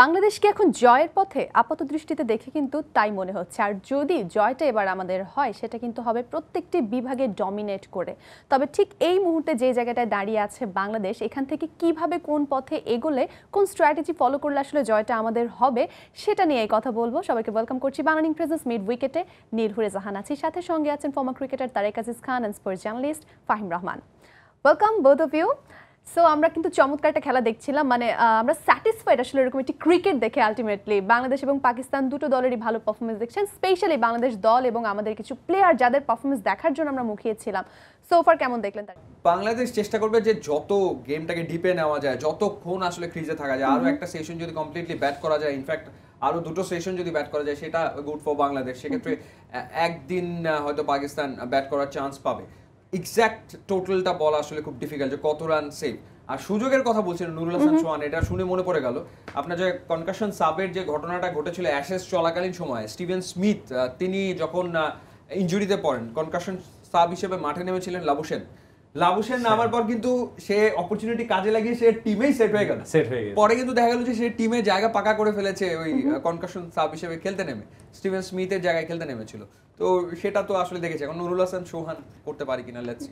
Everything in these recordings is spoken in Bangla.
বাংলাদেশকে এখন জয়ের পথে আপাত দৃষ্টিতে দেখে কিন্তু তাই মনে হচ্ছে। আর যদি জয়টা এবার আমাদের হয় সেটা কিন্তু হবে প্রত্যেকটি বিভাগে ডমিনেট করে। তবে ঠিক এই মুহূর্তে যে জায়গাটায় দাঁড়িয়ে আছে বাংলাদেশ, এখান থেকে কিভাবে কোন পথে এগোলে কোন স্ট্র্যাটেজি ফলো করলে আসলে জয়টা আমাদের হবে সেটা নিয়ে কথা বলবো। সবাইকে ওয়েলকাম করছি বাংলা প্রেজেন্স মিড উইকেটে। নীলহুরে জাহান আছি, সাথে সঙ্গে আছেন former cricketer Tareq Aziz Khan and sports journalist Fahim Rahman. Welcome both of you. So আমরা কিন্তু চমৎকার একটা খেলা দেখছিলাম, মানে আমরা স্যাটিসফাইড আসলে এরকম একটি ক্রিকেট দেখে। আলটিমেটলি বাংলাদেশ এবং পাকিস্তান দুটো দলেরই ভালো পারফরমেন্স দেখছেন, স্পেশালি বাংলাদেশ দল এবং আমাদের কিছু প্লেয়ার যাদের পারফরমেন্স দেখার জন্য আমরা মুখিয়েছিলাম। সো ফার কেমন দেখলেন? বাংলাদেশ চেষ্টা করবে যে যত গেমটাকে ডিপে নেওয়া যায়, যতক্ষণ আসলে ক্রিজে থাকা যায়, আরো একটা সেশন যদি কমপ্লিটলি ব্যাট করা যায়, ইনফ্যাক্ট আরো দুটো সেশন যদি ব্যাট করা যায়, সেটা গুড ফর বাংলাদেশ। সেক্ষেত্রে একদিন হয়তো পাকিস্তান ব্যাট করার চান্স পাবে। এক্স্যাক্ট টোটালটা বলা আসলে খুব ডিফিকাল্ট যে কত রান সেভ। আর সুযোগের কথা বলছিলেন নুরুল হাসান সোহান, এটা শুনে মনে পড়ে গেল আপনার যে কনকাশন সাবের যে ঘটনাটা ঘটেছিল অ্যাশেজ চলাকালীন সময়ে। স্টিভেন স্মিথ তিনি যখন ইনজুরিতে পড়েন, কনকাশন সাব হিসেবে মাঠে নেমেছিলেন লাবুশেন নামার পর কিন্তু সে অপরচুনিটি কাজে লাগিয়ে সে টিমেই সেট হয়ে গেল। পরে কিন্তু দেখা গেল যে সে টিমে জায়গা পাকা করে ফেলেছে ওই কনকাশন সাব হিসেবে খেলতে নেমে, স্টিভেন স্মিথের জায়গায় খেলতে নেমেছিল। তো সেটা তো আসলে দেখেছি, এখন নুরুল হাসান সোহান করতে পারি কিনা, লেটস সি।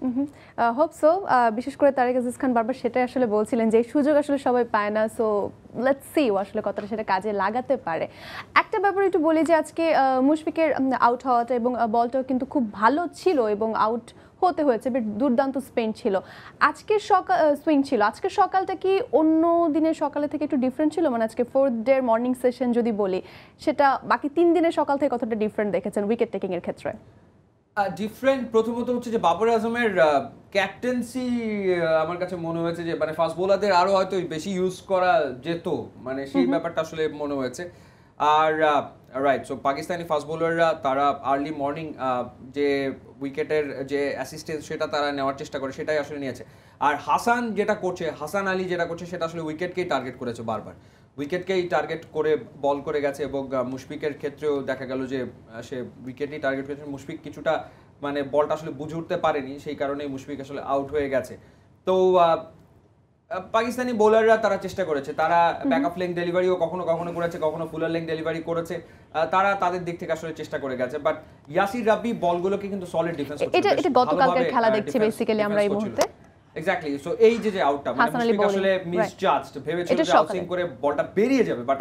Hope so. বিশেষ করে তারেক আজিজ খান বারবার সেটাই আসলে বলছিলেন যে সুযোগ আসলে সবাই পায় না। সো লেটস সি ও আসলে কতটা সেটা কাজে লাগাতে পারে। একটা ব্যাপার একটু বলি যে আজকে মুশফিকের আউট হওয়াটা এবং বলটাও কিন্তু খুব ভালো ছিল এবং আউট হতে হয়েছে, দুর্দান্ত স্পেন ছিল। আজকের সকাল সুইং ছিল, আজকের সকালটা কি অন্য দিনের সকালে থেকে একটু ডিফারেন্ট ছিল? মানে আজকে ফোর্থ ডে মর্নিং সেশন যদি বলি, সেটা বাকি 3 দিনের সকাল থেকে কতটা ডিফারেন্ট দেখেছেন উইকেট টেকিং এর ক্ষেত্রে? ডিফারেন্ট প্রথমত হচ্ছে যে বাবর আজমের ক্যাপ্টেন্সি আমার কাছে মনে হয়েছে যে মানে ফাস্ট বোলারদের আরো হয়তো বেশি ইউজ করা যেত, মানে সেই ব্যাপারটা আসলে মনে হয়েছে। আর রাইট, সো পাকিস্তানি ফাস্ট বোলাররা তারা আর্লি মর্নিং যে উইকেটের যে অ্যাসিস্ট্যান্স সেটা তারা নেওয়ার চেষ্টা করে, সেটাই আসলে নিয়েছে। আর হাসান আলী যেটা করছে সেটা আসলে উইকেটকেই টার্গেট করেছে, বারবার উইকেটকেই টার্গেট করে বল করে গেছে। এবং মুশফিকের ক্ষেত্রেও দেখা গেল যে সে উইকেটই টার্গেট করেছে। মুশফিক কিছুটা মানে বলটা আসলে বুঝে উঠতে পারেনি, সেই কারণেই মুশফিক আসলে আউট হয়ে গেছে। তো পাকিস্তানি বোলাররা তারা চেষ্টা করেছে, তারা ব্যাকআপ লেগ ডেলিভারিও কখনো কখনো করেছে, কখনো ফুলার লেগ ডেলিভারি করেছে, তারা তাদের দিক থেকে আসলে চেষ্টা করে গেছে। বাট ইয়াসির রাব্বি বলগুলোকে কিন্তু সলিড ডিফেন্স করছে। এটা গতকালকের খেলা দেখছি বেসিক্যালি আমরা এই মুহূর্তে। এক্স্যাক্টলি। সো এই যে আউটটা মানে মুশফিক আসলে মিসজাজড, ভেবেছিল যে আউটসুইং করে বলটা বেরিয়ে যাবে, বাট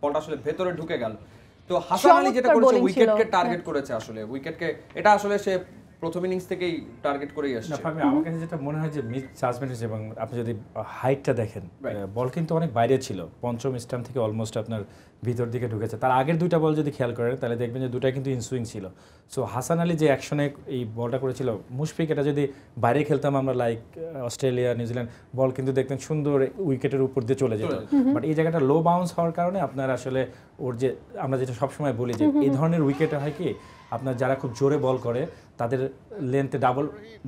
বলটা আসলে ভেতরে ঢুকে গেল। তো হাসান আলী যেটা করেছে উইকেটকে টার্গেট করেছে, আসলে উইকেটকে এটা আসলে সে প্রথম ইনিংস থেকেই টার্গেট করেই আসছে। আমার কাছে যেটা মনে হয় যে মিস জাজমেন্ট হিসেবে, এবং আপনি যদি হাইটটা দেখেন, বল কিন্তু অনেক বাইরে ছিল, পঞ্চম স্টাম্প থেকে অলমোস্ট আপনার ভিতর দিকে ঢুকেছে। তার আগের দুইটা বল যদি খেয়াল করেন তাহলে দেখবেন যে দুটাই কিন্তু ইনসুইং ছিল। সো হাসান আলী যে অ্যাকশনে এই বলটা করেছিল, মুশফিক এটা যদি বাইরে খেলতাম আমরা লাইক অস্ট্রেলিয়া নিউজিল্যান্ড, বল কিন্তু দেখতেন সুন্দর উইকেটের উপর দিয়ে চলে যেত। বাট এই জায়গাটা লো বাউন্স হওয়ার কারণে আপনার আসলে ওর যে আমরা যেটা সবসময় বলি যে এই ধরনের উইকেটে হয় কি, আপনার যারা খুব জোরে বল করে তাদের লেন্থে ডাবল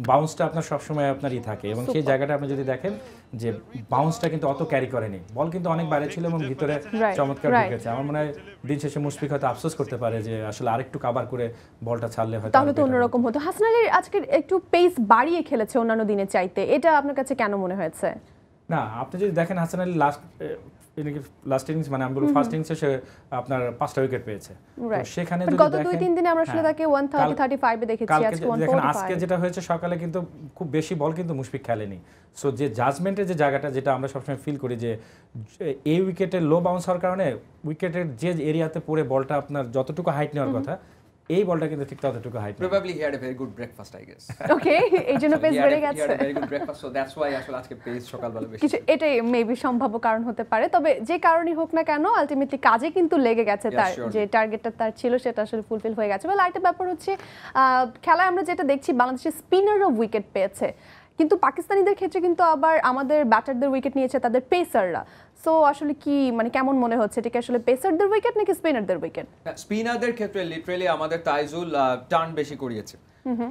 বাউন্সটা আপনার সবসময় আপনারই থাকে, এবং সেই জায়গাটা আপনি যদি দেখেন যে বাউন্সটা কিন্তু অত ক্যারি করেনি, বল কিন্তু অনেক বাইরে ছিল এবং ভিতরে চমৎকার ঢুকেছে। আমার মনে হয় দিন শেষে মুশফিক হয়তো আফসোস করতে পারে যে আসলে আরেকটু কভার করে বলটা ছাড়লে হয়তো তাহলে তো অন্যরকম হতো। হাসান আলী আজকে একটু পেস বাড়িয়ে খেলেছে অন্যান্য দিনের চাইতে, এটা আপনার কাছে কেন মনে হয়েছে? না, আপনি যদি দেখেন হাসান আলী লাস্ট ইনিংস মানে আমি বলবো ফার্স্ট ইনিংসে সে আপনার 5টা উইকেট পেয়েছে। সেখানে যদি গত 2-3 দিনে আমরা আসলে তাকে 130-35 এ দেখেছি, আজকে 145। আজকে যেটা হয়েছে সকালে কিন্তু খুব বেশি বল কিন্তু মুশফিক খেলেনি। সো যে জাজমেন্টের যে জায়গাটা যেটা আমরা সবসময় ফিল করি যে এই উইকেটে লো বাউন্স হওয়ার কারণে উইকেটের যে এরিয়াতে পড়ে বলটা আপনার যতটুকু হাইট নেওয়ার কথা, এই বলটা কিন্তু ঠিক ততটুকু height. Probably he had a very good breakfast, I guess. Okay, এইজন্য পেস বেড়ে গেছে। He had a very good breakfast, so that's why আসলে আজকে পেস সকালবেলা বেশি। কিছু এটাই মেবি সম্ভাব্য কারণ হতে পারে। তবে যে কারণই হোক না কেন, আলটিমেটলি কাজে কিন্তু লেগে গেছে, তার যে টার্গেটটা তার ছিল সেটা আসলে ফুলফিল হয়ে গেছে। আরেকটা ব্যাপার হচ্ছে খেলায় আমরা যেটা দেখছি বাংলাদেশের স্পিনারও উইকেট পেয়েছে, কিন্তু পাকিস্তানিদের ক্ষেত্রে কিন্তু আবার আমাদের ব্যাটারদের উইকেট নিয়েছে তাদের পেসাররা। সো আসলে কি মানে কেমন মনে হচ্ছে, এটা কি আসলে পেসারদের উইকেট নাকি স্পিনারদের উইকেট? স্পিনারদের ক্ষেত্রে লিটারালি আমাদের তাইজুল টার্ন বেশি করিয়েছে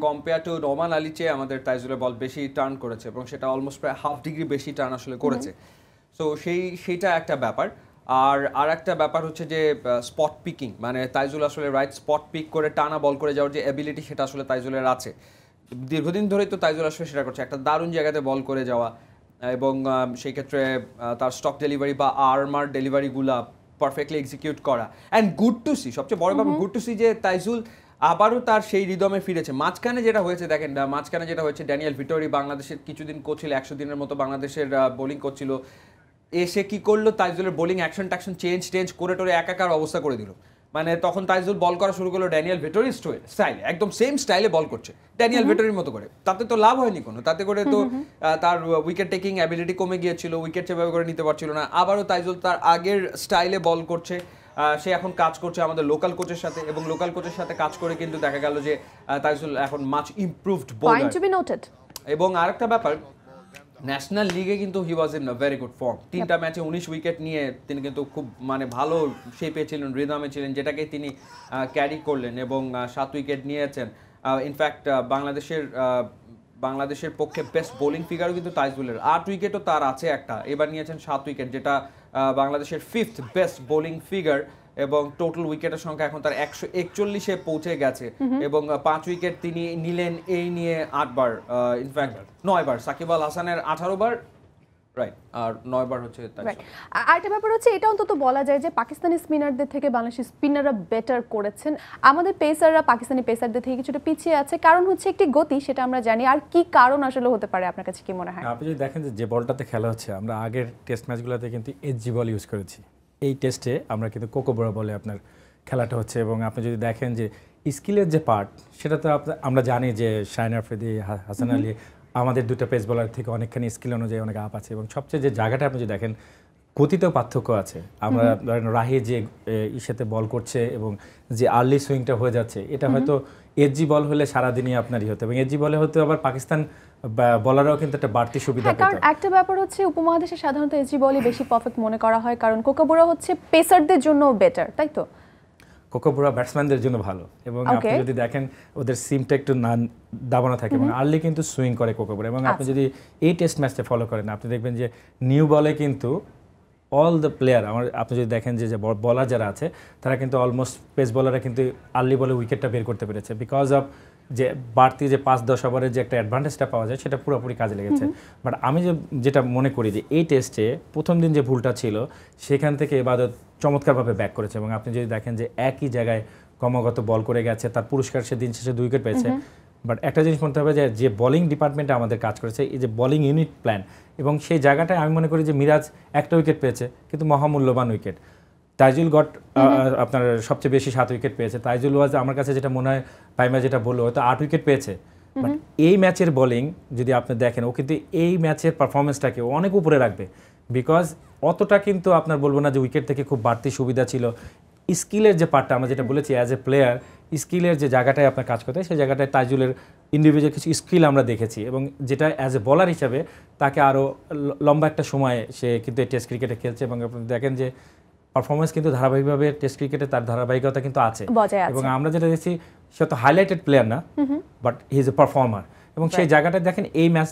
কম্পেয়ার টু নোমান আলী চেয়ে আমাদের তাইজুলের বল বেশি টার্ন করেছে, এবং সেটা অলমোস্ট প্রায় হাফ ডিগ্রি বেশি টার্ন আসলে করেছে। সো সেইটা একটা ব্যাপার। আর একটা ব্যাপার হচ্ছে যে স্পট পিকিং, মানে তাইজুল আসলে রাইট স্পট পিক করে টানা বল করে যাওয়ার যে অ্যাবিলিটি সেটা আসলে তাইজুলের আছে। দীর্ঘদিন ধরেই তো তাইজুল আসলে সেটা করছে, একটা দারুণ জায়গাতে বল করে যাওয়া, এবং সেই ক্ষেত্রে তার স্টক ডেলিভারি বা আর্মার ডেলিভারিগুলা পারফেক্টলি এক্সিকিউট করা অ্যান্ড গুড টু সি, সবচেয়ে বড় ব্যাপার গুড টু সি যে তাইজুল আবারও তার সেই রিদমে ফিরেছে। মাঝখানে যেটা হয়েছে দেখেন, মাঝখানে যেটা হয়েছে ড্যানিয়েল ভিটোরি বাংলাদেশের কিছুদিন কোচ ছিল, 100 দিনের মতো বাংলাদেশের বোলিং কোচ ছিল, এসে কি করলো তাইজুলের বোলিং অ্যাকশন ট্যাকশন চেঞ্জ করে টোরে একাকার অবস্থা করে দিল। মানে তখন তাইজুল বল করা শুরু করলো ড্যানিয়েল ভিটোরির স্টাইলে, একদম সেম স্টাইলে বল করছে ড্যানিয়েল ভিটোরির মতো করে। তাতে তো লাভ হয়নি কোনো, তাতে করে তো তার উইকেট টেকিং অ্যাবিলিটি কমে গিয়েছিল, উইকেট সেভাবে করে নিতে পারছিল না। আবারও তাইজুল তার আগের স্টাইলে বল করছে। সে এখন কাজ করছে আমাদের লোকাল কোচের সাথে, এবং লোকাল কোচের সাথে কাজ করে কিন্তু দেখা গেল যে তাইজুল এখন মাচ ইমপ্রুভড বোলার। এবং আরেকটা ব্যাপার, ন্যাশনাল লিগে কিন্তু he was in very good form. 3টা ম্যাচে 19 উইকেট নিয়ে তিনি কিন্তু খুব মানে ভালো শেপে ছিলেন, রিদমে ছিলেন, যেটাকে তিনি ক্যারি করলেন এবং 7 উইকেট নিয়েছেন। ইনফ্যাক্ট বাংলাদেশের পক্ষে বেস্ট বোলিং ফিগারও কিন্তু তাইজুলের, 8 উইকেটও তার আছে একটা, এবার নিয়েছেন 7 উইকেট, যেটা বাংলাদেশের 5th বেস্ট বোলিং ফিগার। এবং টোটাল উইকেটের সংখ্যা এখন তার 141-এ পৌঁছে গেছে। এবং 5 উইকেট তিনি নিলেন এই নিয়ে 8 বার, ইনফ্যাক্ট 9 বার, সাকিব আল হাসানের 18 বার, রাইট, আর 9 বার হচ্ছে তাইজুল। আরেকটা ব্যাপার হচ্ছে এটা অন্তত বলা যায় যে পাকিস্তানি স্পিনারদের থেকে বাংলাদেশি স্পিনাররা বেটার করেছেন। আমাদের পেসাররা পাকিস্তানি পেসারদের থেকে কিছুটা পিছিয়ে আছে, কারণ হচ্ছে একটি গতি, সেটা আমরা জানি। আর কি কারণ আসলে হতে পারে আপনার কাছে কি মনে হয়? আপনি যদি দেখেন যে বলটাতে খেলা হচ্ছে, আমরা আগের টেস্ট ম্যাচগুলোতে কিন্তু এসজি বল ইউজ করেছি, এই টেস্টে আমরা কিন্তু কোকোবোরা বলে আপনার খেলাটা হচ্ছে। এবং আপনি যদি দেখেন যে স্কিলের যে পার্ট, সেটা তো আমরা জানি যে শাহিন আফ্রিদি, হাসান আলী আমাদের দুটো পেস বোলার থেকে অনেকখানি স্কিল অনুযায়ী অনেক আপ আছে। এবং সবচেয়ে যে জায়গাটা আপনি যদি দেখেন, গতিতেও পার্থক্য আছে। আমরা ধরেন রাহি যে ইসেতে বল করছে এবং যে আর্লি সুইংটা হয়ে যাচ্ছে, এটা হয়তো এসজি বল হলে সারাদিনই আপনারই হতো, এবং এসজি বলে হয়তো আবার পাকিস্তান বলাররাও কিন্তু একটা বাড়তি সুবিধা পেত। কারণ একটা ব্যাপার হচ্ছে উপমহাদেশে সাধারণত এসজি বলই বেশি পারফেক্ট মনে করা হয়, কারণ কোকোবোরা হচ্ছে পেসারদের জন্য বেটার, তাই তো? কোকোবোরা ব্যাটসম্যানদের জন্য ভালো, এবং আপনি যদি দেখেন ওদের সিমটা একটু দাবানো থাকে এবং আর্লি কিন্তু সুইং করে কোকোবোরা। এবং আপনি যদি এই টেস্ট ম্যাচটা ফলো করেন, আপনি দেখবেন যে নিউ বলে কিন্তু অল দ্য প্লেয়ার, আপনি যদি দেখেন যে বলার যারা আছে তারা কিন্তু অলমোস্ট পেস বলাররা কিন্তু আর্লি বলে উইকেটটা বের করতে পেরেছে, বিকজ অফ যে বাড়তি যে 5-10 ওভারের যে একটা অ্যাডভান্টেজটা পাওয়া যায়, সেটা পুরোপুরি কাজে লেগেছে। বাট আমি যেটা মনে করি যে এই টেস্টে প্রথম দিন যে ভুলটা ছিল, সেখান থেকে ইবাদত চমৎকারভাবে ব্যাক করেছে। এবং আপনি যদি দেখেন যে একই জায়গায় ক্রমাগত বল করে গেছে, তার পুরস্কার সে দিন শেষে 2 উইকেট পেয়েছে। বাট একটা জিনিস মনে হবে যে বোলিং ডিপার্টমেন্টে আমাদের কাজ করেছে, এই যে বোলিং ইউনিট প্ল্যান, এবং সেই জায়গাটায় আমি মনে করি যে মিরাজ একটা উইকেট পেয়েছে, কিন্তু মহামূল্যবান উইকেট। তাইজুল আপনার সবচেয়ে বেশি 7 উইকেট পেয়েছে। তাইজুল ওয়াজ আমার কাছে যেটা মনে হয়, পাইমা যেটা বললো, হয়তো 8 উইকেট পেয়েছে। বাট এই ম্যাচের বোলিং যদি আপনি দেখেন, ও কিন্তু এই ম্যাচের পারফরমেন্সটাকে অনেক উপরে রাখবে, বিকজ অতটা কিন্তু আপনার বলবো না যে উইকেট থেকে খুব বাড়তি সুবিধা ছিল। স্কিলের যে পার্টটা আমরা যেটা বলেছি, অ্যাজ এ প্লেয়ার স্কিলের যে জায়গাটায় আপনার কাজ করতে হয়, সেই জায়গাটায় তাইজুলের ইন্ডিভিজুয়াল কিছু স্কিল আমরা দেখেছি, এবং যেটা অ্যাজ এ বলার হিসাবে তাকে আরও লম্বা একটা সময় সে কিন্তু এই টেস্ট ক্রিকেটে খেলছে। এবং আপনি দেখেন যে পারফরমেন্স কিন্তু ধারাবাহিকভাবে টেস্ট ক্রিকেটে তার ধারাবাহিকতা কিন্তু আছে। এবং আমরা যেটা দেখছি, সে তো হাইলাইটেড প্লেয়ার না, but he is a performer. এবং সেই জায়গাটা দেখেন এই ম্যাচ,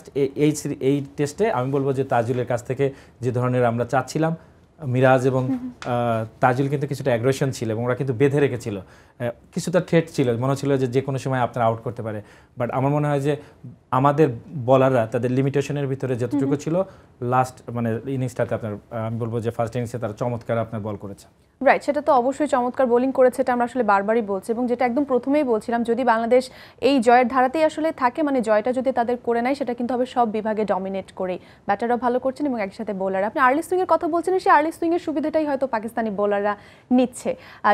এই টেস্টে আমি বলবো যে তাজুলের কাছ থেকে যে ধরনের আমরা চাচ্ছিলাম, মিরাজ এবং তাজুল কিন্তু কিছুটা অ্যাগ্রেশন ছিল, এবং ওরা কিন্তু বেঁধে রেখেছিল, কিছুটা থ্রেট ছিল, মনে ছিল যে কোনো সময় আপনারা আউট করতে পারে। বাট আমার মনে হয় যে আমাদের বলাররা তাদের লিমিটেশনের ভিতরে যতটুকু ছিল, লাস্ট মানে ইনিংসটাতে আপনার আমি বলবো যে ফার্স্ট ইনিংসে তারা চমৎকার আপনার বল করেছে। রাইট, সেটা তো অবশ্যই চমৎকার বোলিং করেছে, এটা আমরা আসলে বারবারই বলছি। এবং যেটা একদম প্রথমেই বলছিলাম, যদি বাংলাদেশ এই জয়ের ধারাতেই আসলে থাকে, মানে জয়টা যদি তাদের করে নেয়, সেটা কিন্তু হবে সব বিভাগে ডমিনেট করেই। ব্যাটাররা ভালো করছেন এবং একসাথে বোলার। আপনি আর্লি সুইংয়ের কথা বলছেন, সেই আর্লি সুইংয়ের সুবিধাটাই হয়তো পাকিস্তানি বোলাররা নিচ্ছে।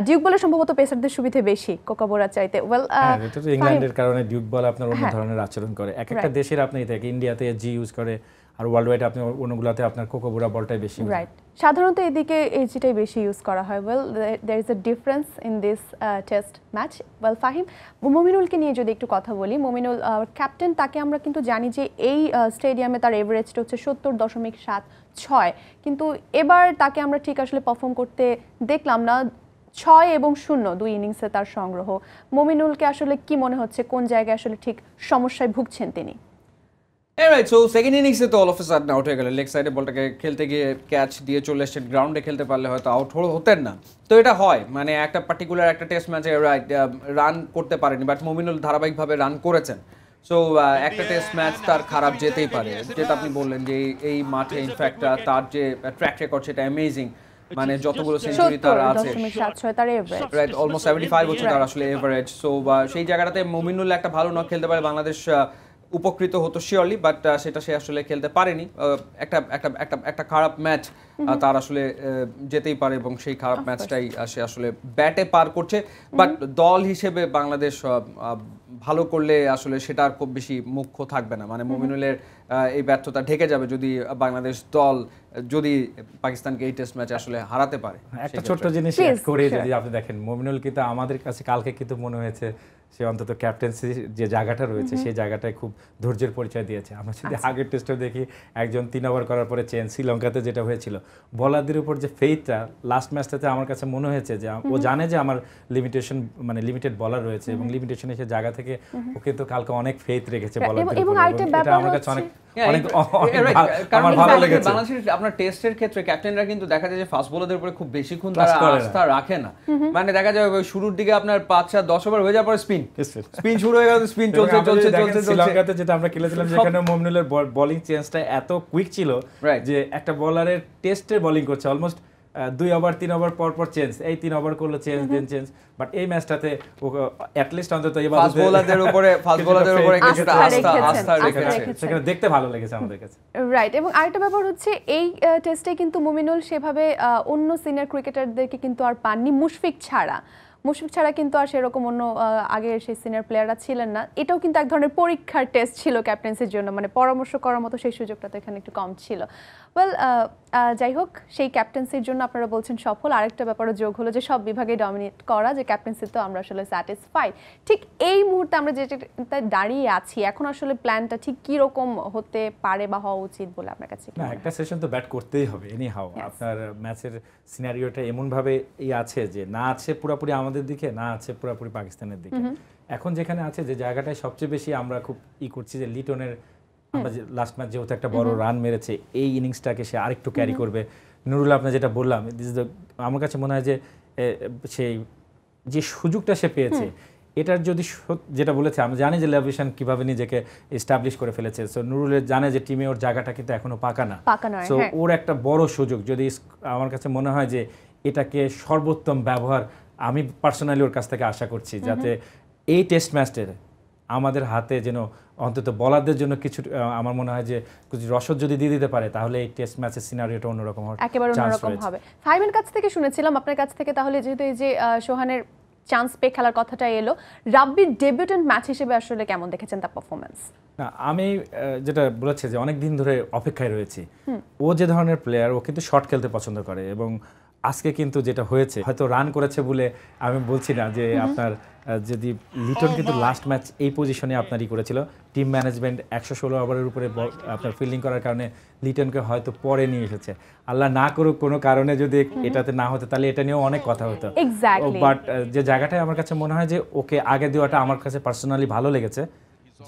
ডিউক বলে সম্ভবত পেসারদের সুবিধা বেশি কোকোবোরা চাইতে। ওয়েল, এটা তো ইংল্যান্ডের কারণে ডিউক বল আপনার অন্য ধরনের আচরণ করে। একটা দেশের আপনি দেখেন, ইন্ডিয়াতে জি ইউজ করে, আর ওয়ার্ল্ড ওয়াইড আপনি অন্যগুলোতে আপনার কোকোবোরা বলটাই বেশি। রাইট, সাধারণত এদিকে এইচটাই বেশি ইউজ করা হয়। Well, there is a difference in this test match. Well Fahim, মমিনুলকে নিয়ে যদি একটু কথা বলি, মমিনুল ক্যাপ্টেন, তাকে আমরা কিন্তু জানি যে এই স্টেডিয়ামে তার এভারেজটা হচ্ছে 70.76, কিন্তু এবার তাকে আমরা ঠিক আসলে পারফর্ম করতে দেখলাম না। 6 এবং 0 2 ইনিংসে তার সংগ্রহ। মমিনুলকে আসলে কি মনে হচ্ছে, কোন জায়গায় আসলে ঠিক সমস্যায় ভুগছেন তিনি? রাইট, সো সেকেন্ড ইনিংসে তো all of a sudden out হয়ে গেলেন। লেগ সাইডে বলটাকে খেলতে গিয়ে ক্যাচ দিয়ে চলে এসেছেন, গ্রাউন্ডে খেলতে পারলে হয়তো আউট হতেন না। তো এটা হয়, মানে একটা পার্টিকুলার একটা টেস্ট ম্যাচে রান করতে পারেনি, বাট মমিনুল ধারাবাহিকভাবে রান করেছেন। সো একটা টেস্ট ম্যাচ তার খারাপ যেতেই পারে, যেটা আপনি বললেন যে এই মাঠে ইনফ্যাক্ট তার যে ট্র্যাক রেকর্ড সেটা অ্যামেজিং। মানে যতগুলো সেঞ্চুরি তার আছে 70.76 তার এভারেজ, রাইট, অলমোস্ট 75 হচ্ছে তার আসলে এভারেজ। সো সেই জায়গাটাতে মুমিনুল একটা ভালো নক খেলতে পারে, বাংলাদেশ উপকৃত হতো শিওরলি, বাট সেটা সে আসলে খেলতে পারেনি। একটা একটা একটা একটা খারাপ ম্যাচ তার আসলে যেতেই পারে, এবং সেই খারাপ ম্যাচটাই সে আসলে ব্যাটে পার করছে। বাট দল হিসেবে বাংলাদেশ ভালো করলে আসলে সেটা আর খুব বেশি মুখ্য থাকবে না, মানে মুমিনুলের এই ব্যর্থতা ঢেকে যাবে যদি বাংলাদেশ দল যদি পাকিস্তানকে এই টেস্ট ম্যাচে আসলে হারাতে পারে। একটা ছোট্ট জিনিস অ্যাড করে যদি আপনি দেখেন, মুমিনুল কিন্তু আমাদের কাছে কালকে কিন্তু মনে হয়েছে সে অন্তত ক্যাপ্টেন্সি যে জায়গাটা রয়েছে সেই জায়গাটায় খুব ধৈর্যের পরিচয় দিয়েছে। আমরা যদি আগের টেস্টে দেখি একজন 3 ওভার করার পরে চেঞ্জ, শ্রীলঙ্কাতে যেটা হয়েছিল, বলারদের উপর যে ফেইথটা লাস্ট ম্যাচটাতে আমার কাছে মনে হয়েছে যে ও জানে যে আমার লিমিটেশন, মানে লিমিটেড বলার রয়েছে এবং লিমিটেশনে সে জায়গা থেকে ও কিন্তু কালকে অনেক ফেইথ রেখেছে বলারদের এবং উপর, আরেকটা এটা ব্যাপার আমার কাছে হচ্ছে অনেক আমার ভালো লেগেছে। বাংলাদেশের আপনার টেস্টের ক্ষেত্রে ক্যাপ্টেনরা কিন্তু দেখা যায় যে ফাস্ট বোলারদের উপরে খুব বেশিক্ষণ তারা আস্থা রাখে না, মানে দেখা যায় শুরুর দিকে আপনার 5-10 ওভার হয়ে যাওয়ার পরে স্পিন শুরু হয়ে গেল, স্পিন চলছে চলছে চলছে। শ্রীলঙ্কাতে যেটা আমরা খেলেছিলাম যেখানে মুমিনুলের বোলিং চেঞ্জটা এত কুইক ছিল যে একটা বোলারের টেস্টের বোলিং করছে অলমোস্ট 2 ওভার 3 ওভার পর পর চেঞ্জ, এই 3 ওভার করলো চেঞ্জ দেন চেঞ্জ, বাট এই ম্যাচটাতে ও অ্যাট লিস্ট অন্তত এবার ফাস্ট বোলারদের উপরে কিছুটা আস্থা রেখেছে, সেখানে দেখতে ভালো লেগেছে আমাদের কাছে। রাইট, এবং আরেকটা ব্যাপার হচ্ছে এই টেস্টে কিন্তু মুমিনুল সেভাবে অন্য সিনিয়র ক্রিকেটারদেরকে কিন্তু আর পাননি, মুশফিক ছাড়া কিন্তু আর সেরকম অন্য আগের সেই সিনিয়র প্লেয়াররা ছিলেন না। এটাও কিন্তু এক ধরনের পরীক্ষার টেস্ট ছিল ক্যাপ্টেন্সির জন্য, মানে পরামর্শ করার মতো সেই সুযোগটা তো এখানে একটু কম ছিল। ওয়েল, যাই হোক, সেই ক্যাপ্টেন্সির জন্য আপনারা বলছেন সফল। আরেকটা ব্যাপারও যোগ হলো যে সব বিভাগে ডমিনেট করা, যে ক্যাপ্টেন্সি তো আমরা আসলে স্যাটিসফাই। ঠিক এই মুহূর্তে আমরা যেটা দাঁড়িয়ে আছি এখন, আসলে প্ল্যানটা ঠিক কি রকম হতে পারে বা হওয়া উচিত বলে আপনার কাছে? না, একটা সেশন তো ব্যাট করতেই হবে এনি হাউ। আপনার ম্যাচের সিনারিওটা এমনভাবে আছে যে না আছে পুরোপুরি আমাদের দিকে, না আছে পুরোপুরি পাকিস্তানের দিকে। এখন যেখানে আছে যে জায়গাটায় সবচেয়ে বেশি আমরা খুব করছি যে লিটনের, আমরা যে লাস্ট ম্যাচ যেহেতু একটা বড় রান মেরেছে, এই ইনিংসটাকে সে আরেকটু ক্যারি করবে। নুরুল, আপনি যেটা বললাম, আমার কাছে মনে হয় যে সেই যে সুযোগটা সে পেয়েছে, এটার যদি যেটা বলেছে, আমরা জানি যে লেভিশন কিভাবে নিজেকে এস্টাবলিশ করে ফেলেছে। সো নুরুলের জানে যে টিমে ওর জায়গাটা কিন্তু এখনো পাকা না, সো ওর একটা বড় সুযোগ। যদি আমার কাছে মনে হয় যে এটাকে সর্বোত্তম ব্যবহার আমি পার্সোনালি ওর কাছ থেকে আশা করছি, যাতে এই টেস্ট ম্যাচের আমাদের হাতে যেন অন্তত বলারদের জন্য কিছু, আমার মনে হয় যে কিছু রসদ যদি দিয়ে দিতে পারে, তাহলে এই টেস্ট ম্যাচের সিনারিওটা অন্যরকম হবে, একেবারে অন্যরকম হবে। ফাহিমের কাছ থেকে শুনেছিলাম, আপনার কাছ থেকে, তাহলে যেহেতু এই যে সোহানের চান্স পেয়ে খেলার কথাটা এলো, রাব্বির ডেবিউটেন্ট ম্যাচ হিসেবে আসলে কেমন দেখেছেন তার পারফরম্যান্স? না, আমি যেটা বলেছি যে অনেক দিন ধরে অপেক্ষায় রয়েছি। ও যে ধরনের প্লেয়ার, ও কিন্তু শর্ট খেলতে পছন্দ করে, এবং আজকে কিন্তু যেটা হয়েছে, হয়তো রান করেছে বলে আমি বলছি না যে আপনার যদি লিটন কিন্তু লাস্ট ম্যাচ এই পজিশনে আপনারই করেছিল, টিম ম্যানেজমেন্ট 116 ওভারের উপরে আপনার ফিল্ডিং করার কারণে লিটনকে হয়তো পরে নিয়ে এসেছে। আল্লাহ না করুক কোনো কারণে যদি এটাতে না হতো, তাহলে এটা নিয়েও অনেক কথা হতো। বাট যে জায়গাটায় আমার কাছে মনে হয় যে ওকে আগে দেওয়াটা আমার কাছে পার্সোনালি ভালো লেগেছে,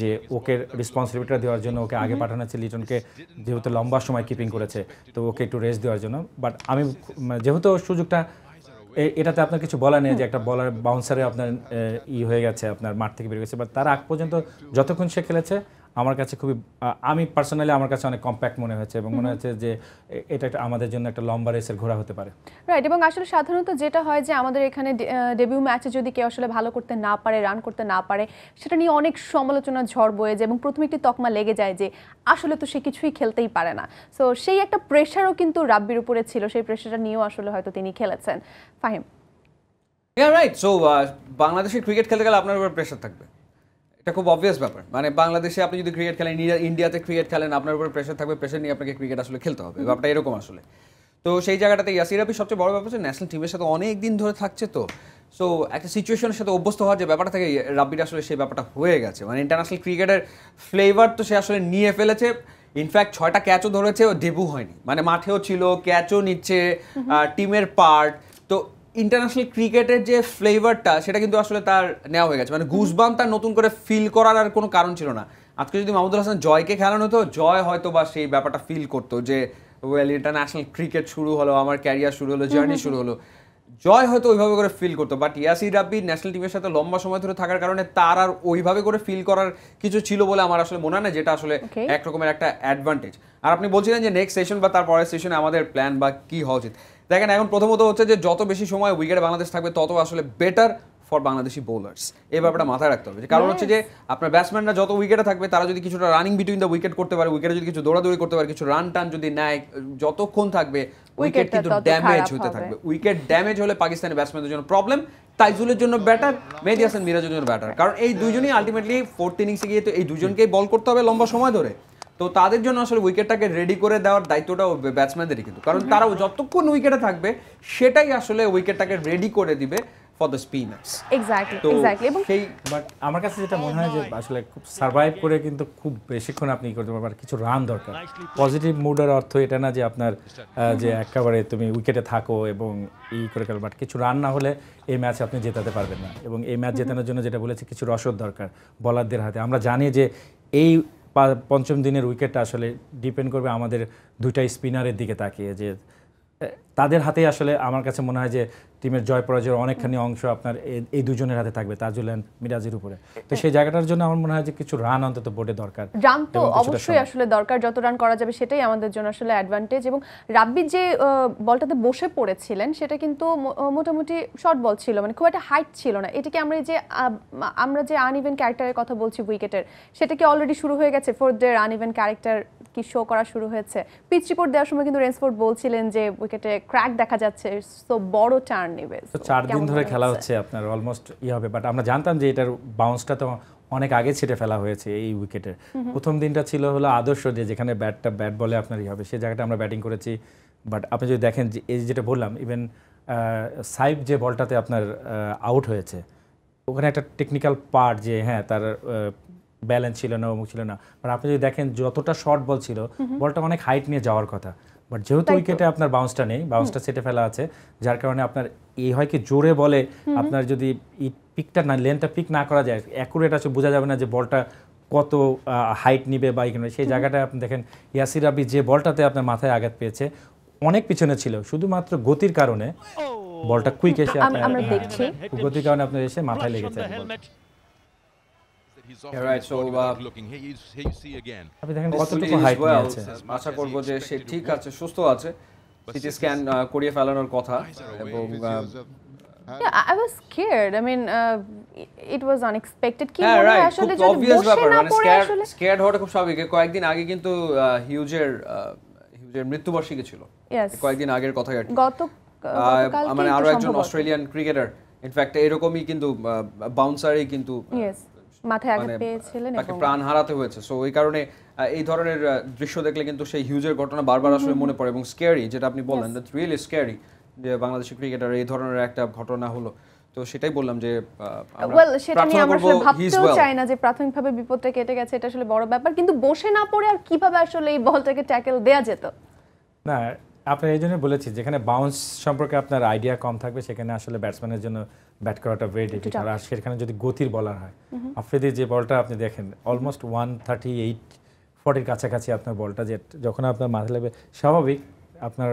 যে ওকে রেসপন্সিবিলিটিটা দেওয়ার জন্য ওকে আগে পাঠানো হচ্ছে। লিটনকে যেহেতু লম্বা সময় কিপিং করেছে, তো ওকে একটু রেস্ট দেওয়ার জন্য। বাট আমি যেহেতু সুযোগটা, এটাতে আপনার কিছু বলা নেই যে একটা বলার বাউন্সারে আপনার হয়ে গেছে, আপনার মাঠ থেকে বেরিয়ে গেছে, বাট তার আগ পর্যন্ত যতক্ষণ সে খেলেছে আমার কাছে খুবই, আমি পার্সোনালি আমার কাছে অনেক কম্প্যাক্ট মনে হয়েছে, এবং মনে হচ্ছে যে এটা একটা আমাদের জন্য একটা লম্বা রেসের ঘোড়া হতে পারে। রাইট, এবং আসলে সাধারণত যেটা হয় যে আমাদের এখানে ডেবিউ ম্যাচে যদি কেউ আসলে ভালো করতে না পারে, রান করতে না পারে, সেটা নিয়ে অনেক সমালোচনা ঝড় বয়ে যায়, এবং প্রথমে একটি তকমা লেগে যায় যে আসলে তো সে কিছুই খেলতেই পারে না। সো সেই একটা প্রেশারও কিন্তু রাব্বির উপরে ছিল, সেই প্রেশারটা নিয়েও আসলে হয়তো তিনি খেলেছেন। ফাহিম? রাইট, সো বাংলাদেশের ক্রিকেট খেলতে গেলে আপনার উপর প্রেশার থাকবে, এটা খুব অবভিয়াস ব্যাপার। মানে বাংলাদেশে আপনি যদি ক্রিকেট খেলেন, ইন্ডিয়াতে ক্রিকেট খেলেন, আপনার উপর প্রেশার থাকবে, প্রেশার নিয়ে আপনাকে ক্রিকেট আসলে খেলতে হবে, ব্যাপারটা এরকম আসলে। তো সেই জায়গাটাতে ইয়াসির রাব্বির সবচেয়ে বড় ব্যাপার হচ্ছে ন্যাশনাল টিমের সাথে অনেক দিন ধরে থাকছে, তো সো একটা সিচুয়েশনের সাথে অভ্যস্ত হওয়ার যে ব্যাপারটা থাকে, রাব্বির আসলে সেই ব্যাপারটা হয়ে গেছে। মানে ইন্টারন্যাশনাল ক্রিকেটের ফ্লেভার তো সে আসলে নিয়ে ফেলেছে। ইনফ্যাক্ট 6টা ক্যাচও ধরেছে, ডেবিউ হয়নি, মানে মাঠেও ছিল, ক্যাচও নিচ্ছে, টিমের পার্ট। তো ইন্টারন্যাশনাল ক্রিকেটের যে ফ্লেভারটা, সেটা কিন্তু আসলে তার নেওয়া হয়ে গেছে। মানে গুজবাম তার নতুন করে ফিল করার আর কোনো কারণ ছিল না। আজকে যদি মাহমুদুল হাসান জয়কে খেলানো হতো, জয় হয়তো বা সেই ব্যাপারটা ফিল করতো যে ওয়েল, ইন্টারন্যাশনাল ক্রিকেট শুরু হলো, আমার ক্যারিয়ার শুরু হলো, জার্নি শুরু হলো, জয় হয়তো ওইভাবে করে ফিল করতো। বাট ইয়াসির রাব্বি ন্যাশনাল টিমের সাথে লম্বা সময় ধরে থাকার কারণে তার আর ওইভাবে করে ফিল করার কিছু ছিল বলে আমার আসলে মনে হয় না, যেটা আসলে একরকমের একটা অ্যাডভান্টেজ। আর আপনি বলছিলেন যে নেক্সট সেশন বা তার পরের সেশনে আমাদের প্ল্যান বা কি হওয়া উচিত। দেখেন এখন প্রথমত হচ্ছে যে যত বেশি সময় উইকেটে বাংলাদেশ থাকবে তত আসলে বেটার ফর বাংলাদেশি বোলার্স, এই ব্যাপারটা মাথায় রাখতে হবে। কারণ হচ্ছে যে আপনার ব্যাটসম্যানরা যত উইকেটে থাকবে তারা যদি কিছুটা রানিং বিটুইন দ্য উইকেট করতে পারে, উইকেটে যদি কিছু দৌড়াদৌড়ি করতে পারে, কিছু রান টান যদি নেয়, যতক্ষণ থাকবে উইকেট কিন্তু ড্যামেজ হতে থাকবে। উইকেট ড্যামেজ হলে পাকিস্তানি ব্যাটসম্যানদের জন্য প্রবলেম, তাইজুলের জন্য ব্যাটার, মেহেদী হাসান মিরাজের জন্য ব্যাটার, কারণ এই দুইজনই আলটিমেটলি ফোর্থ ইনিংসে গিয়ে তো এই দুজনকেই বল করতে হবে লম্বা সময় ধরে। তো তাদের জন্য আসলে উইকেটটাকে রেডি করে দেওয়ার দায়িত্বটাও ব্যাটসম্যানদেরই কিন্তু, কারণ তারা যতক্ষণ উইকেটে থাকবে সেটাই আসলে উইকেটটাকে রেডি করে দিবে ফর দ্য স্পিনার্স। এক্স্যাক্টলি এবং সেই বাট আমার কাছে যেটা মনে হয় যে আসলে খুব সার্ভাইভ করে কিন্তু খুব বেশিক্ষণ আপনি করতে পারবেন, কিছু রান দরকার। পজিটিভ মুডের অর্থ এটা না যে আপনার যে একেবারে তুমি উইকেটে থাকো এবং করে খেলো, বাট কিছু রান না হলে এই ম্যাচ আপনি জেতাতে পারবেন না। এবং এই ম্যাচ জেতানোর জন্য যেটা বলেছি কিছু রসদ দরকার বলারদের হাতে। আমরা জানি যে এই পঞ্চম দিনের উইকেটটা আসলে ডিপেন্ড করবে আমাদের দুইটা স্পিনারের দিকে তাকিয়ে, যে তাদের হাতেই আসলে আমার কাছে মনে হয় যে টিমের জয় পরাজয়ের অনেকখানি অংশ আপনার এই দুজনের হাতে থাকবে, তাজুল এন্ড মিরাজের উপরে। তো সেই জায়গাটার জন্য আমার মনে হয় যে কিছু রান অন্তত বোর্ডে দরকার। রান তো অবশ্যই আসলে দরকার, যত রান করা যাবে সেটাই আমাদের জন্য আসলে অ্যাডভান্টেজ। এবং রাব্বি যে বলটাতে বসে পড়েছিলেন সেটা কিন্তু মোটামুটি শর্ট বল ছিল, মানে খুব একটা হাইট ছিল না। এটাকে আমরা যে আনইভেন ক্যারেক্টারের কথা বলছি উইকেটের, সেটা কি অলরেডি শুরু হয়ে গেছে? ফোর্থ ডে আনইভেন ক্যারেক্টার কি শো করা শুরু হয়েছে? পিচ রিপোর্ট দেওয়ার সময় কিন্তু রেন্সফোর্ড বলছিলেন যে উইকেটে ক্র্যাক দেখা যাচ্ছে, সো বড় টার্ন নেবে। তো 4 দিন ধরে খেলা হচ্ছে আপনার অলমোস্ট হবে, বাট আমরা জানতাম যে এটার বাউন্সটা তো অনেক আগে ছেটে ফেলা হয়েছে এই উইকেটের। প্রথম দিনটা ছিল হলো আদর্শ যে যেখানে ব্যাট বলে আপনার হবে, সেই জায়গাটা আমরা ব্যাটিং করেছি। বাট আপনি যদি দেখেন যে এই যেটা বললাম, ইভেন সাইফ যে বলটাতে আপনার আউট হয়েছে, ওখানে একটা টেকনিক্যাল পার্ট যে হ্যাঁ তার ব্যালেন্স ছিল না, অমুক ছিল না, বাট আপনি যদি দেখেন যতটা শর্ট বল ছিল বলটা অনেক হাইট নিয়ে যাওয়ার কথা, বাট যেহেতু উইকেটে আপনার বাউন্সটা নেই, বাউন্সটা সেটে ফেলা আছে, যার কারণে আপনার এই হয় কি জোরে বলে আপনার যদি পিকটা না লেন্থটা পিক না করা যায়, অ্যাকুরেট আছে, বোঝা যাবে না যে বলটা কত হাইট নিবে বা এখানে। সেই জায়গাটায় আপনি দেখেন ইয়াসির রাব্বি যে বলটাতে আপনার মাথায় আঘাত পেয়েছে অনেক পিছনে ছিল, শুধুমাত্র গতির কারণে বলটা কুইক এসে আমরা দেখছি গতির কারণে আপনার এসে মাথায় লেগেছে। Right, so আপনি দেখেন কতটুকু হাইট আছে। আশা করব যে সে ঠিক আছে, সুস্থ আছে, সিটি স্ক্যান করিয়ে ফেলানোর কথা। এবং I was scared. I mean, it was unexpected. কি হ্যাঁ, মনে হয় right, আসলে খুব যদি obvious বসে ব্যাপার, না মানে পড়ে আসলে স্ক্যার্ড হওয়াটা খুব স্বাভাবিক। কয়েকদিন আগে কিন্তু হিউজের মৃত্যুবার্ষিকী ছিল, Yes. কয়েকদিন আগের কথাই আর কি। গতকালকে মানে আরো একজন অস্ট্রেলিয়ান ক্রিকেটার ইনফ্যাক্ট এরকমই কিন্তু বাউন্সারই কিন্তু মাথায় আঘাত পেয়েছিলেন তাকে এবং প্রাণ হারাতে হয়েছে। সো এই কারণে এই ধরনের দৃশ্য দেখলে কিন্তু সেই হিউজের ঘটনা বারবার আসলে মনে পড়ে এবং স্ক্যারি, যেটা আপনি বললেন, দ্যাটস রিয়েলি স্ক্যারি যে বাংলাদেশি ক্রিকেটার এই ধরনের একটা ঘটনা হলো। তো সেটাই বললাম যে সেটা নিয়ে আমরা আসলে ভাবতেও চাই না যে প্রাথমিকভাবে বিপদটা কেটে গেছে, এটা আসলে বড় ব্যাপার। কিন্তু বসে না পড়ে আর কিভাবে আসলে এই বলটাকে ট্যাকেল দেয়া যেত? না, আপনার এই জন্য বলেছি যেখানে বাউন্স সম্পর্কে আপনার আইডিয়া কম থাকবে সেখানে আসলে ব্যাটসম্যানের জন্য ব্যাট করাটা ভেরি ডিফিকাল্ট। আর সেখানে যদি গতির বলার হয়, আফ্রিদি যে বলটা আপনি দেখেন অলমোস্ট 138-40 কাছাকাছি আপনার বলটা, যে যখন আপনার মাথায় লাগবে স্বাভাবিক আপনার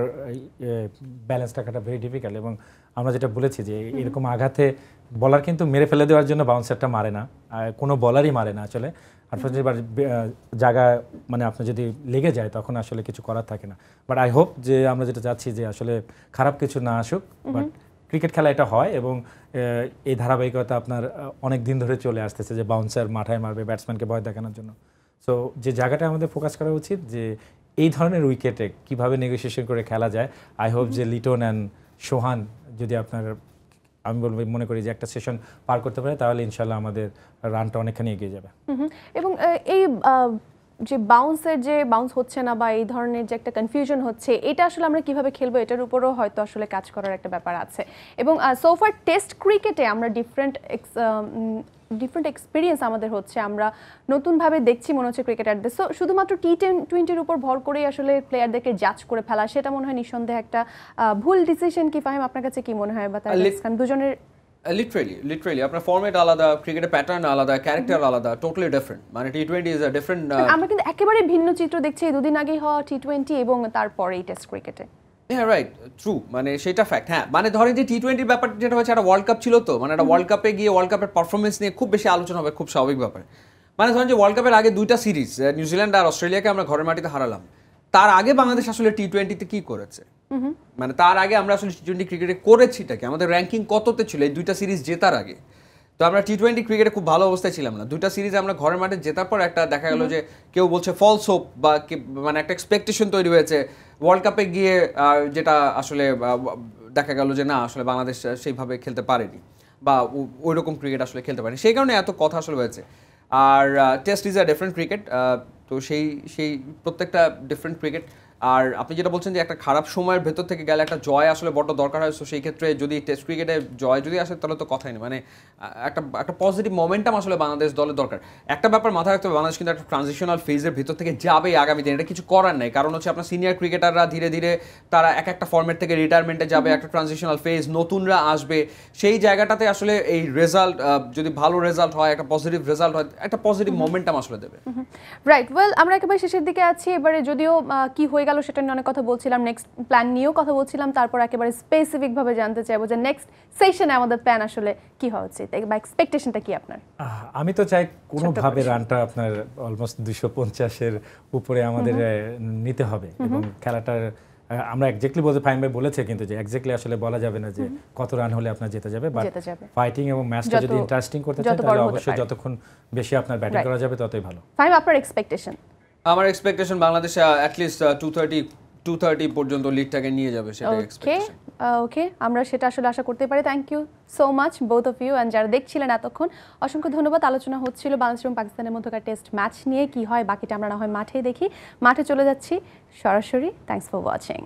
ব্যালেন্স রাখাটা ভেরি ডিফিকাল্ট। এবং আমরা যেটা বলেছি যে এরকম আঘাতে বলার কিন্তু মেরে ফেলে দেওয়ার জন্য বাউন্সারটা মারে না, কোনো বলারই মারে না আসলে। আনফর্চুনেটলি জায়গা মানে আপনার যদি লেগে যায় তখন আসলে কিছু করার থাকে না। বাট আই হোপ যে আমরা যেটা চাচ্ছি যে আসলে খারাপ কিছু না আসুক, বাট ক্রিকেট খেলা এটা হয় এবং এই ধারাবাহিকতা আপনার অনেক দিন ধরে চলে আসতেছে যে বাউন্সার মাথায় মারবে ব্যাটসম্যানকে ভয় দেখানোর জন্য। সো যে জায়গাটা আমাদের ফোকাস করা উচিত যে এই ধরনের উইকেটে কীভাবে নেগোসিয়েশন করে খেলা যায়। আই হোপ যে লিটন অ্যান্ড সোহান যদি আপনার আমি বলবো মনে করি যে একটা সেশন পার করতে পারে তাহলে ইনশাল্লাহ আমাদের রানটা অনেকখানি এগিয়ে যাবে। এবং এই যে বাউন্স হচ্ছে না বা এই ধরনের যে একটা কনফিউশন হচ্ছে, এটা আসলে আমরা কিভাবে খেলবো এটার উপরও হয়তো আসলে কাজ করার একটা ব্যাপার আছে। এবং সোফার টেস্ট ক্রিকেটে আমরা ডিফারেন্ট এক্সপিরিয়েন্স আমাদের হচ্ছে, আমরা নতুনভাবে দেখছি মনে হচ্ছে ক্রিকেটারদের। সো শুধুমাত্র টি-20-র উপর ভর করেই আসলে প্লেয়ারদেরকে জাজ করে ফেলা, সেটা মনে হয় নিঃসন্দেহে একটা ভুল ডিসিশন। কি ফাহিম, আপনার কাছে কি মনে হয়? বা তার দুজনের লিটারালি আপনার ফরম্যাট আলাদা, ক্রিকেটের প্যাটার্ন আলাদা, ক্যারেক্টার আলাদা, টোটালি ডিফারেন্ট। মানে টি-20 ইজ আ ডিফারেন্ট। আমরা কিন্তু একেবারে ভিন্ন চিত্র দেখছি এই দুদিন আগেই হওয়া টি-20 এবং তারপরে টেস্ট ক্রিকেটে। হ্যাঁ, রাইট, ট্রু, মানে সেটা ফ্যাক্ট। হ্যাঁ, মানে ধরেন যে টি-20 ব্যাপার যেটা হচ্ছে একটা ওয়ার্ল্ড কাপ ছিল, তো মানে একটা ওয়ার্ল্ড কাপে গিয়ে ওয়ার্ল্ড কাপের পারফরমেন্স নিয়ে খুব বেশি আলোচনা হবে, খুব স্বাভাবিক ব্যাপার। মানে ধরেন যে ওয়ার্ল্ড কাপের আগে দুইটা সিরিজ নিউজিল্যান্ড আর অস্ট্রেলিয়াকে আমরা ঘরের মাটিতে হারালাম, তার আগে বাংলাদেশ আসলে টি-20তে কি করেছে? মানে তার আগে আমরা আসলে টি-20 ক্রিকেটে করেছিটা কি, আমাদের র্যাঙ্কিং কততে ছিল এই দুইটা সিরিজ জেতার আগে? তো আমরা টি-20 ক্রিকেটে খুব ভালো অবস্থায় ছিলাম না। দুইটা সিরিজ আমরা ঘরের মাঠে জেতার পর একটা দেখা গেল যে কেউ বলছে ফলস হোপ বা মানে একটা এক্সপেকটেশন তৈরি হয়েছে ওয়ার্ল্ড কাপে গিয়ে, যেটা আসলে দেখা গেল যে না আসলে বাংলাদেশ সেইভাবে খেলতে পারেনি বা ওই রকম ক্রিকেট আসলে খেলতে পারেনি, সেই কারণে এত কথা আসলে হয়েছে। আর test is a different cricket, তো সেই প্রত্যেকটা ডিফারেন্ট ক্রিকেট। আর আপনি যেটা বলছেন যে একটা খারাপ সময়ের ভেতর থেকে গেলে একটা জয় আসলে বড় দরকার হয়, সো সেই ক্ষেত্রে যদি টেস্ট ক্রিকেটে জয় যদি আসে তাহলে তো কথাই নেই, মানে একটা পজিটিভ মোমেন্টাম আসলে বাংলাদেশ দলের দরকার। একটা ব্যাপার মাথায় রাখতে হবে, বাংলাদেশ কিন্তু একটা ট্রানজিশনাল ফেজের ভিতর থেকে যাবে আগামী দিনে, এটা কিছু করার নেই। কারণ হচ্ছে আপনার সিনিয়র ক্রিকেটাররা ধীরে ধীরে তারা একটা ফর্মেট থেকে রিটায়ারমেন্টে যাবে, একটা ট্রানজিশনাল ফেজ, নতুনরা আসবে, সেই জায়গাটাতে আসলে এই রেজাল্ট যদি ভালো রেজাল্ট হয়, একটা পজিটিভ রেজাল্ট হয়, একটা পজিটিভ মোমেন্টাম আসলে দেবে। রাইট, ওয়েল আমরা একেবারে শেষের দিকে আছি এবারে, যদিও কি হয়ে গেল সেটা নিয়ে অনেক কথা বলছিলাম, নেক্সট প্ল্যান নিয়েও কথা বলছিলাম, তারপর একেবারে স্পেসিফিকভাবে জানতে চাইবো যে নেক্সট সেশনে আমাদের প্ল্যান আসলে কি হওয়া উচিত বা এক্সপেকটেশনটা কি আপনার? আমি তো চাই কোনোভাবে রানটা আপনার অলমোস্ট 250-এর উপরে আমাদের নিতে হবে, এবং খেলাটার আমরা এক্স্যাক্টলি বলতে ফাইম ভাই বলেছে কিন্তু যে এক্স্যাক্টলি আসলে বলা যাবে না যে কত রান হলে আপনার যেতে যাবে, বাট ফাইটিং এবং ম্যাচটা যদি ইন্টারেস্টিং করতে চান তাহলে অবশ্যই যতক্ষণ বেশি আপনার ব্যাটিং করা যাবে ততই ভালো। ফাইম, আপনার এক্সপেকটেশন? আমার এক্সপেকটেশন বাংলাদেশ অ্যাটলিস্ট 230 পর্যন্ত লিগটাকে নিয়ে যাবে, সেটা এক্সপেকটেশন। ওকে, আমরা সেটা আসলে আশা করতে পারি। Thank you so much both of you, and যারা দেখছিলেন এতক্ষণ অসংখ্য ধন্যবাদ। আলোচনা হচ্ছিল বাংলাদেশ এবং পাকিস্তানের মধ্যকার টেস্ট ম্যাচ নিয়ে, কি হয় বাকিটা আমরা না হয় মাঠেই দেখি। মাঠে চলে যাচ্ছি সরাসরি। Thanks for watching.